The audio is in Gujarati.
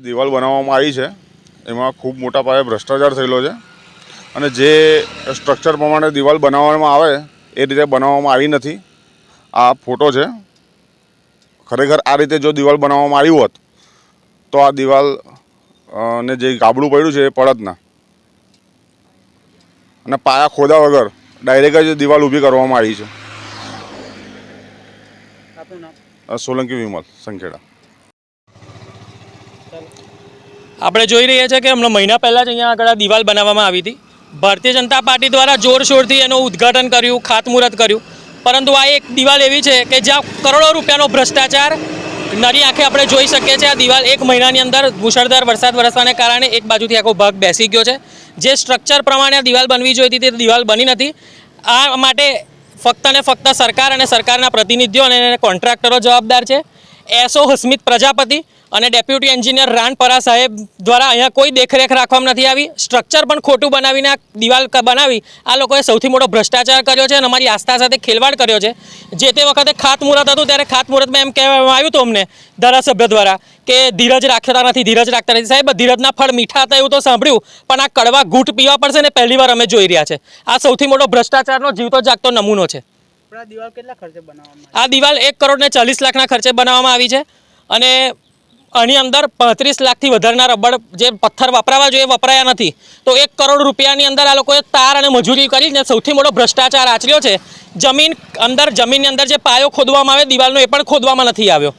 દિવાલ બનાવવામાં આવી છે એમાં ખૂબ મોટા પાયે ભ્રષ્ટાચાર થયેલો છે અને જે સ્ટ્રક્ચર પ્રમાણે દિવાલ બનાવવામાં આવે એ રીતે બનાવવામાં આવી નથી। આ ફોટો છે। ખરેખર આ રીતે જો દિવાલ બનાવવામાં આવી હોત તો આ દિવાલ ને જે ગાબડું પડ્યું છે એ પડત ના અને પાયા ખોદા વગર ડાયરેક્ટ જ દિવાલ ઊભી કરવામાં આવી છે। સોલંકી વિમલ સંખેડા। આપણે જોઈ રહ્યા છીએ કે હમણાં મહિના પહેલાં જ અહીંયા આગળ દિવાલ બનાવવામાં આવી હતી। ભારતીય જનતા પાર્ટી દ્વારા જોરશોરથી એનું ઉદ્ઘાટન કર્યું, ખાતમુહૂર્ત કર્યું, પરંતુ આ એક દિવાલ એવી છે કે જ્યાં કરોડો રૂપિયાનો ભ્રષ્ટાચાર નરી આંખે આપણે જોઈ શકીએ છીએ। આ દિવાલ એક મહિનાની અંદર મુશળધાર વરસાદ વરસવાને કારણે એક બાજુથી આખો ભાગ બેસી ગયો છે। જે સ્ટ્રક્ચર પ્રમાણે આ દિવાલ બનવી જોઈતી તે દિવાલ બની નથી। આ માટે ફક્ત ને ફક્ત સરકાર અને સરકારના પ્રતિનિધિઓ અને કોન્ટ્રાક્ટરો જવાબદાર છે। એસો હસ્મિત પ્રજાપતિ અને ડેપ્યુટી એન્જિનિયર રાનપરા સાહેબ દ્વારા અહીંયા કોઈ દેખરેખ રાખવામાં નથી આવી। સ્ટ્રક્ચર પણ ખોટું બનાવીને આ દિવાલ બનાવી આ લોકોએ સૌથી મોટો ભ્રષ્ટાચાર કર્યો છે અને અમારી આસ્થા સાથે ખેલવાડ કર્યો છે। જે તે વખતે ખાતમુહૂર્ત હતું ત્યારે ખાતમુહૂર્તમાં એમ કહેવામાં આવ્યું હતું અમને ધારાસભ્ય દ્વારા કે ધીરજ રાખતા નથી, ધીરજ રાખતા નથી। સાહેબ, ધીરજના ફળ મીઠા હતા એવું તો સાંભળ્યું, પણ આ કડવા ઘૂંટ પીવા પડશે ને પહેલી વાર અમે જોઈ રહ્યા છે। આ સૌથી મોટો ભ્રષ્ટાચારનો જીવતો જાગતો નમૂનો છે। આ દિવાલ 1,40 લાખના ખર્ચે બનાવવામાં આવી છે અને આની અંદર 35 લાખથી વધારના રબડ જે પથ્થર વપરાવા જોઈએ વપરાયા નથી। તો 1 કરોડ રૂપિયાની અંદર આ લોકોએ તાર અને મજૂરી કરીને સૌથી મોટો ભ્રષ્ટાચાર આચર્યો છે। જમીનની અંદર જે પાયો ખોદવામાં આવે દિવાલનો એ પણ ખોદવામાં નથી આવ્યો।